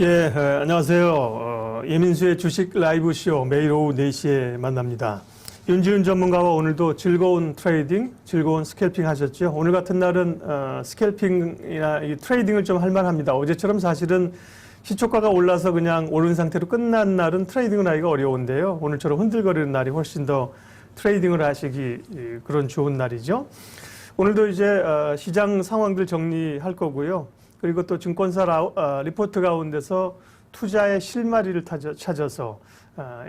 예, 안녕하세요. 예민수의 주식 라이브 쇼 매일 오후 4시에 만납니다. 윤지훈 전문가와 오늘도 즐거운 트레이딩, 즐거운 스캘핑 하셨죠? 오늘 같은 날은 스캘핑이나 이 트레이딩을 좀 할 만합니다. 어제처럼 사실은 시초가가 올라서 그냥 오른 상태로 끝난 날은 트레이딩을 하기가 어려운데요. 오늘처럼 흔들거리는 날이 훨씬 더 트레이딩을 하시기 그런 좋은 날이죠. 오늘도 이제 시장 상황들 정리할 거고요. 그리고 또 증권사 리포트 가운데서 투자의 실마리를 찾아서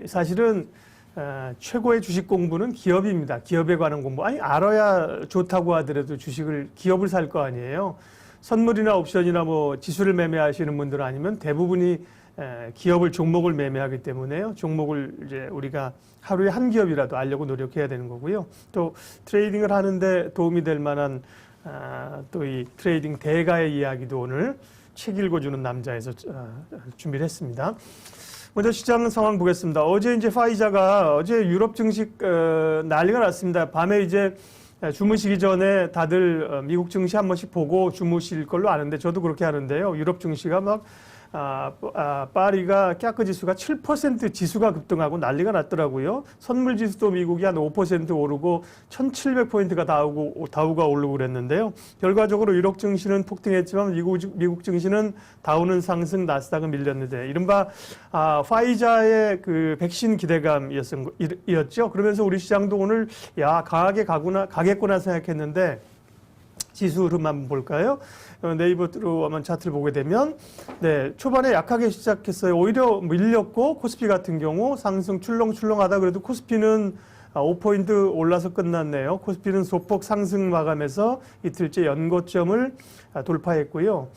사실은 최고의 주식 공부는 기업입니다. 기업에 관한 공부. 아니 알아야 좋다고 하더라도 주식을 기업을 살 거 아니에요. 선물이나 옵션이나 뭐 지수를 매매하시는 분들 아니면 대부분이 기업을 종목을 매매하기 때문에요. 종목을 이제 우리가 하루에 한 기업이라도 알려고 노력해야 되는 거고요. 또 트레이딩을 하는데 도움이 될 만한 또 이 트레이딩 대가의 이야기도 오늘 책 읽어주는 남자에서 준비를 했습니다. 먼저 시장 상황 보겠습니다. 어제 이제 파이자가 어제 유럽 증시 난리가 났습니다. 밤에 이제 주무시기 전에 다들 미국 증시 한 번씩 보고 주무실 걸로 아는데 저도 그렇게 하는데요. 유럽 증시가 막 파리가 캬크 지수가 7% 지수가 급등하고 난리가 났더라고요. 선물 지수도 미국이 한 5% 오르고 1700포인트가 다우가 오르고 그랬는데요. 결과적으로 유럽 증시는 폭등했지만 미국 증시는 다우는 상승, 나스닥은 밀렸는데 이른바 파이자의 그 백신 기대감이었죠. 그러면서 우리 시장도 오늘 강하게 가겠구나 생각했는데 지수 흐름 한번 볼까요? 네이버로 한번 차트를 보게 되면 초반에 약하게 시작했어요. 오히려 밀렸고 코스피 같은 경우 상승 출렁출렁하다 그래도 코스피는 5포인트 올라서 끝났네요. 코스피는 소폭 상승 마감해서 이틀째 연고점을 돌파했고요.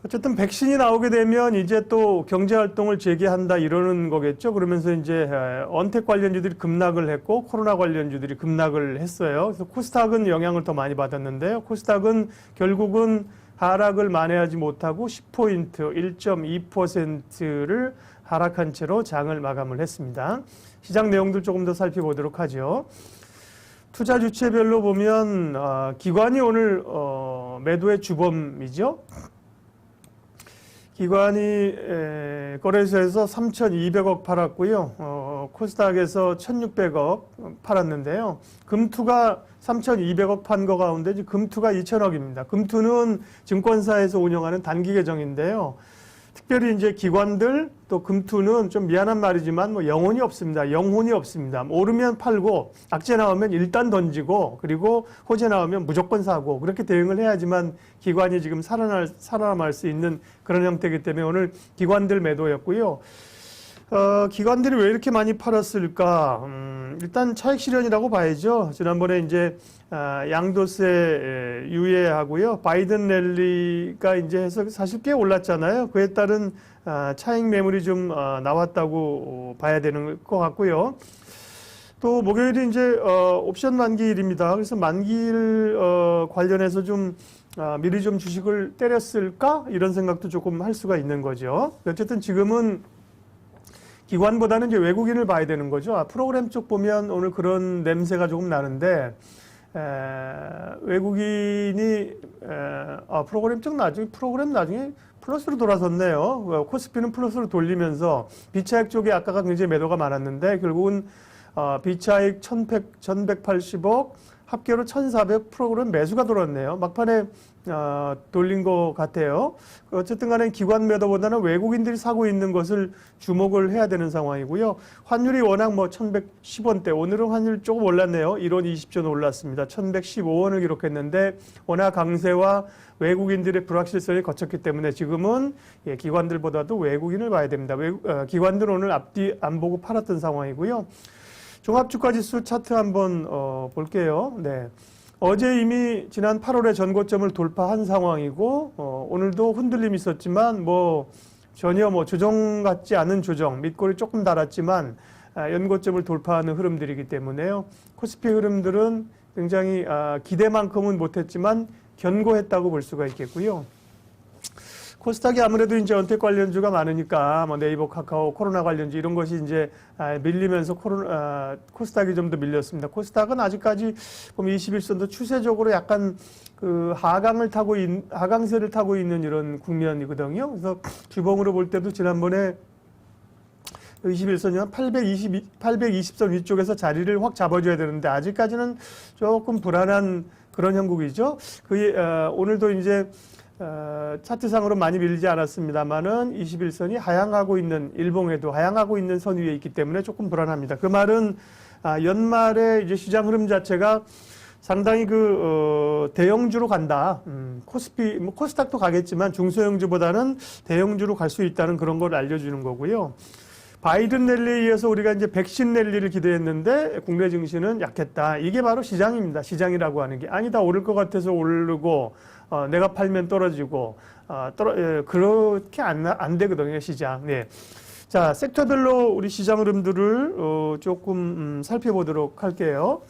어쨌든 백신이 나오게 되면 이제 또 경제활동을 재개한다 이러는 거겠죠. 그러면서 이제 언택 관련주들이 급락을 했고 코로나 관련주들이 급락을 했어요. 그래서 코스닥은 영향을 더 많이 받았는데요. 코스닥은 결국은 하락을 만회하지 못하고 10포인트 1.2%를 하락한 채로 장을 마감을 했습니다. 시장 내용들 조금 더 살펴보도록 하죠. 투자 주체별로 보면 기관이 오늘 매도의 주범이죠. 기관이 거래소에서 3,200억 팔았고요. 코스닥에서 1,600억 팔았는데요. 금투가 3,200억 판 거 가운데 금투가 2,000억입니다. 금투는 증권사에서 운영하는 단기 계정인데요. 특별히 이제 기관들 또 금투는 좀 미안한 말이지만 뭐 영혼이 없습니다. 영혼이 없습니다. 오르면 팔고 악재 나오면 일단 던지고 그리고 호재 나오면 무조건 사고 그렇게 대응을 해야지만 기관이 지금 살아남을 수 있는 그런 형태이기 때문에 오늘 기관들 매도였고요. 기관들이 왜 이렇게 많이 팔았을까? 일단 차익 실현이라고 봐야죠. 지난번에 이제 양도세 유예하고요. 바이든 랠리가 이제 해서 사실 꽤 올랐잖아요. 그에 따른 차익 매물이 좀 나왔다고 봐야 되는 것 같고요. 또 목요일이 이제 옵션 만기일입니다. 그래서 만기일 관련해서 좀 미리 좀 주식을 때렸을까? 이런 생각도 조금 할 수가 있는 거죠. 어쨌든 지금은 기관보다는 이제 외국인을 봐야 되는 거죠. 프로그램 쪽 보면 오늘 그런 냄새가 조금 나는데 외국인이 프로그램 쪽 나중에 플러스로 돌아섰네요. 코스피는 플러스로 돌리면서 비차익 쪽에 아까가 굉장히 매도가 많았는데 결국은 비차익 1,180억 합계로 1,400 프로그램 매수가 돌았네요. 막판에 돌린 것 같아요. 어쨌든 간에 기관 매도보다는 외국인들이 사고 있는 것을 주목을 해야 되는 상황이고요. 환율이 워낙 뭐 1,110원대, 오늘은 환율 조금 올랐네요. 1원 20전 올랐습니다. 1,115원을 기록했는데 워낙 강세와 외국인들의 불확실성이 거쳤기 때문에 지금은 기관들보다도 외국인을 봐야 됩니다. 기관들은 오늘 앞뒤 안 보고 팔았던 상황이고요. 종합주가지수 차트 한번 볼게요. 어제 이미 지난 8월에 전고점을 돌파한 상황이고 오늘도 흔들림이 있었지만 뭐 전혀 뭐 조정 같지 않은 조정, 밑골이 조금 달았지만 연고점을 돌파하는 흐름들이기 때문에요. 코스피 흐름들은 굉장히 기대만큼은 못했지만 견고했다고 볼 수가 있겠고요. 코스닥이 아무래도 이제 언택 관련주가 많으니까 뭐 네이버, 카카오, 코로나 관련주 이런 것이 이제 밀리면서 코스닥이 좀 더 밀렸습니다. 코스닥은 아직까지 보면 21선도 추세적으로 약간 그 하강세를 타고 있는 이런 국면이거든요. 그래서 주봉으로 볼 때도 지난번에 21선이 820선 위쪽에서 자리를 확 잡아줘야 되는데 아직까지는 조금 불안한 그런 형국이죠. 오늘도 이제 차트상으로 많이 밀리지 않았습니다만은 21선이 하향하고 있는 일봉에도 하향하고 있는 선 위에 있기 때문에 조금 불안합니다. 그 말은 연말에 이제 시장 흐름 자체가 상당히 대형주로 간다. 코스피, 뭐 코스닥도 가겠지만 중소형주보다는 대형주로 갈 수 있다는 그런 걸 알려주는 거고요. 바이든 랠리에 의해서 우리가 이제 백신 랠리를 기대했는데 국내 증시는 약했다. 이게 바로 시장입니다. 시장이라고 하는 게 아니다. 오를 것 같아서 오르고 내가 팔면 떨어지고 그렇게 안 되거든요. 시장. 네. 자, 섹터별로 우리 시장 흐름들을 조금 살펴보도록 할게요.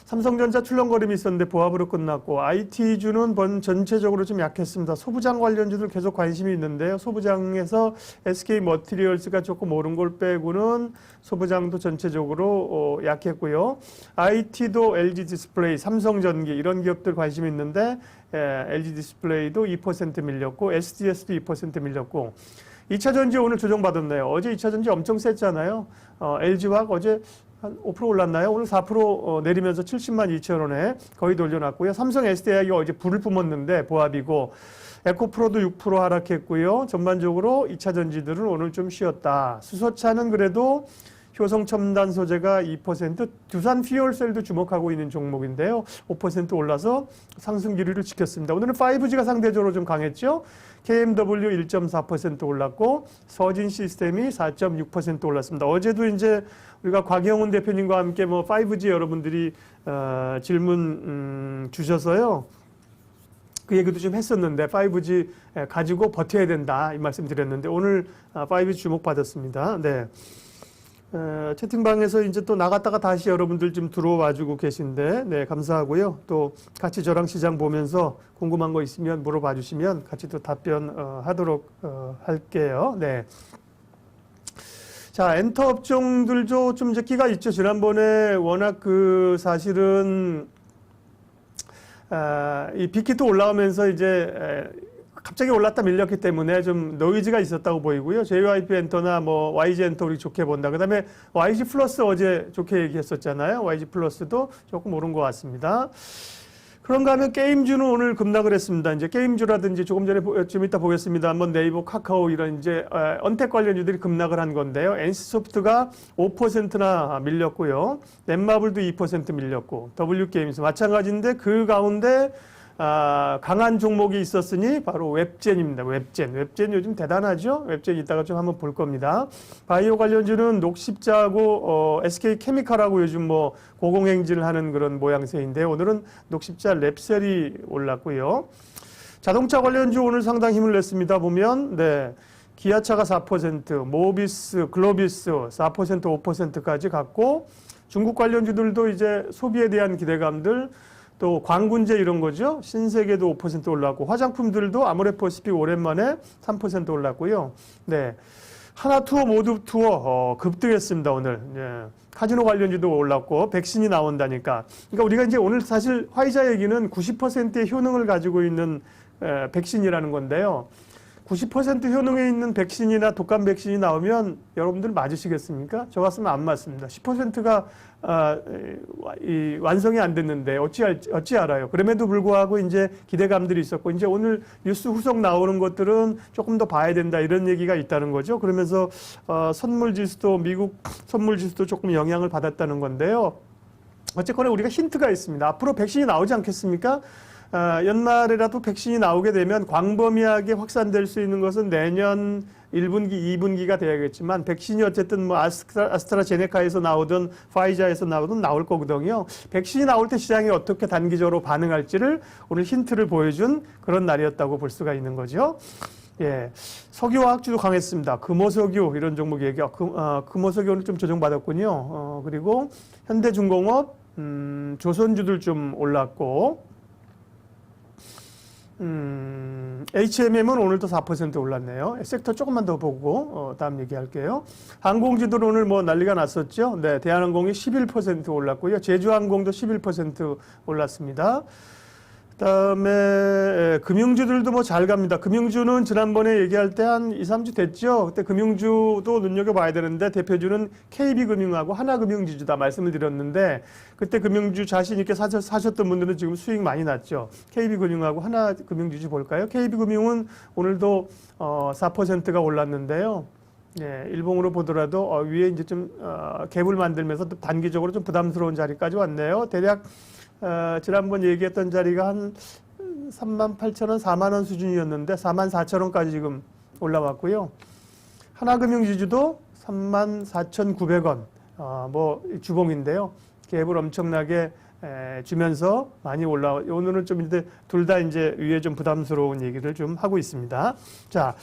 삼성전자 출렁거림이 있었는데 보합으로 끝났고 IT주는 전체적으로 좀 약했습니다. 소부장 관련주들 계속 관심이 있는데요. 소부장에서 SK머티리얼스가 조금 오른 걸 빼고는 소부장도 전체적으로 약했고요. IT도 LG디스플레이, 삼성전기 이런 기업들 관심이 있는데 LG디스플레이도 2% 밀렸고 SDS도 2% 밀렸고 2차전지 오늘 조정받았네요. 어제 2차전지 엄청 셌잖아요. LG화학 어제 한 5% 올랐나요? 오늘 4% 내리면서 70만 2천 원에 거의 돌려놨고요. 삼성 SDI가 어제 불을 뿜었는데 보합이고 에코프로도 6% 하락했고요. 전반적으로 2차 전지들은 오늘 좀 쉬었다. 수소차는 그래도 효성 첨단 소재가 2%, 두산 퓨얼셀도 주목하고 있는 종목인데요. 5% 올라서 상승 기류를 지켰습니다. 오늘은 5G가 상대적으로 좀 강했죠. KMW 1.4% 올랐고 서진 시스템이 4.6% 올랐습니다. 어제도 이제 우리가 곽영훈 대표님과 함께 뭐 5G 여러분들이 질문 주셔서요. 그 얘기도 좀 했었는데 5G 가지고 버텨야 된다 이 말씀 드렸는데 오늘 5G 주목받았습니다. 네. 채팅방에서 이제 또 나갔다가 다시 여러분들 좀 들어와주고 계신데, 네, 감사하고요. 또 같이 저랑 시장 보면서 궁금한 거 있으면 물어봐 주시면 같이 또 답변하도록 할게요. 네. 자, 엔터 업종들도 좀 이제 끼가 있죠. 지난번에 워낙 사실은, 이 빅히트 올라오면서 이제, 갑자기 올랐다 밀렸기 때문에 좀 노이즈가 있었다고 보이고요. JYP 엔터나 뭐 YG 엔터 우리 좋게 본다. 그 다음에 YG 플러스 어제 좋게 얘기했었잖아요. YG 플러스도 조금 오른 것 같습니다. 그런가 하면 게임주는 오늘 급락을 했습니다. 이제 게임주라든지 조금 전에 좀 이따 보겠습니다. 한번 네이버, 카카오 이런 이제 언택 관련주들이 급락을 한 건데요. NC소프트가 5%나 밀렸고요. 넷마블도 2% 밀렸고 W게임즈 마찬가지인데 그 가운데 강한 종목이 있었으니 바로 웹젠입니다. 웹젠 요즘 대단하죠? 웹젠 이따가 좀 한번 볼 겁니다. 바이오 관련주는 녹십자하고 SK케미칼하고 요즘 뭐 고공행진을 하는 그런 모양새인데 오늘은 녹십자 랩셀이 올랐고요. 자동차 관련주 오늘 상당히 힘을 냈습니다. 보면 네. 기아차가 4%, 모비스, 글로비스 4%, 5%까지 갔고 중국 관련주들도 이제 소비에 대한 기대감들 또 광군제 이런 거죠. 신세계도 5% 올랐고 화장품들도 아모레퍼시픽 오랜만에 3% 올랐고요. 네, 하나투어 모두투어 급등했습니다 오늘. 예. 카지노 관련주도 올랐고 백신이 나온다니까. 그러니까 우리가 이제 오늘 사실 화이자 얘기는 90%의 효능을 가지고 있는 백신이라는 건데요. 90% 효능에 있는 백신이나 독감 백신이 나오면 여러분들 맞으시겠습니까? 저 같으면 안 맞습니다. 10%가 완성이 안 됐는데 어찌 알아요? 그럼에도 불구하고 이제 기대감들이 있었고 이제 오늘 뉴스 후속 나오는 것들은 조금 더 봐야 된다 이런 얘기가 있다는 거죠. 그러면서 선물지수도 미국 선물지수도 조금 영향을 받았다는 건데요. 어쨌거나 우리가 힌트가 있습니다. 앞으로 백신이 나오지 않겠습니까? 연말에라도 백신이 나오게 되면 광범위하게 확산될 수 있는 것은 내년 1분기, 2분기가 돼야겠지만 백신이 어쨌든 뭐 아스트라제네카에서 나오든 파이자에서 나오든 나올 거거든요. 백신이 나올 때 시장이 어떻게 단기적으로 반응할지를 오늘 힌트를 보여준 그런 날이었다고 볼 수가 있는 거죠. 예, 석유화학주도 강했습니다. 금호석유 이런 종목 얘기. 금호석유 오늘 좀 조정받았군요. 그리고 현대중공업, 조선주들 좀 올랐고. HMM은 오늘도 4% 올랐네요. 섹터 조금만 더 보고 다음 얘기할게요. 항공주들 오늘 뭐 난리가 났었죠. 네, 대한항공이 11% 올랐고요. 제주항공도 11% 올랐습니다. 그다음에 금융주들도 뭐 잘 갑니다. 금융주는 지난번에 얘기할 때 한 2, 3주 됐죠. 그때 금융주도 눈여겨봐야 되는데 대표주는 KB금융하고 하나금융지주다 말씀을 드렸는데 그때 금융주 자신 있게 사셨던 분들은 지금 수익 많이 났죠. KB금융하고 하나금융지주 볼까요? KB금융은 오늘도 4%가 올랐는데요. 예, 일봉으로 보더라도 위에 이제 좀 갭을 만들면서 또 단기적으로 좀 부담스러운 자리까지 왔네요. 대략 지난번 얘기했던 자리가 한 38,000원, 4만원 수준이었는데 44,000원까지 지금 올라왔고요. 하나금융지주도 34,900원, 뭐 주봉인데요. 갭을 엄청나게 주면서 많이 오늘은 좀 이제 둘 다 이제 위에 좀 부담스러운 얘기를 좀 하고 있습니다. 자,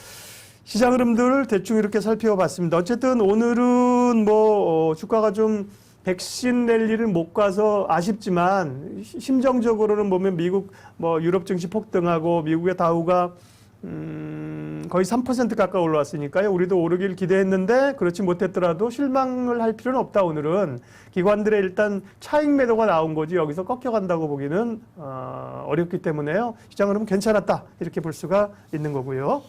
시장 흐름들 대충 이렇게 살펴봤습니다. 어쨌든 오늘은 뭐 주가가 좀 백신 랠리를 못 가서 아쉽지만 심정적으로는 보면 미국 뭐 유럽 증시 폭등하고 미국의 다우가 거의 3% 가까이 올라왔으니까요. 우리도 오르길 기대했는데 그렇지 못했더라도 실망을 할 필요는 없다. 오늘은 기관들의 일단 차익 매도가 나온 거지 여기서 꺾여간다고 보기는 어렵기 때문에요. 시장 흐름 괜찮았다 이렇게 볼 수가 있는 거고요.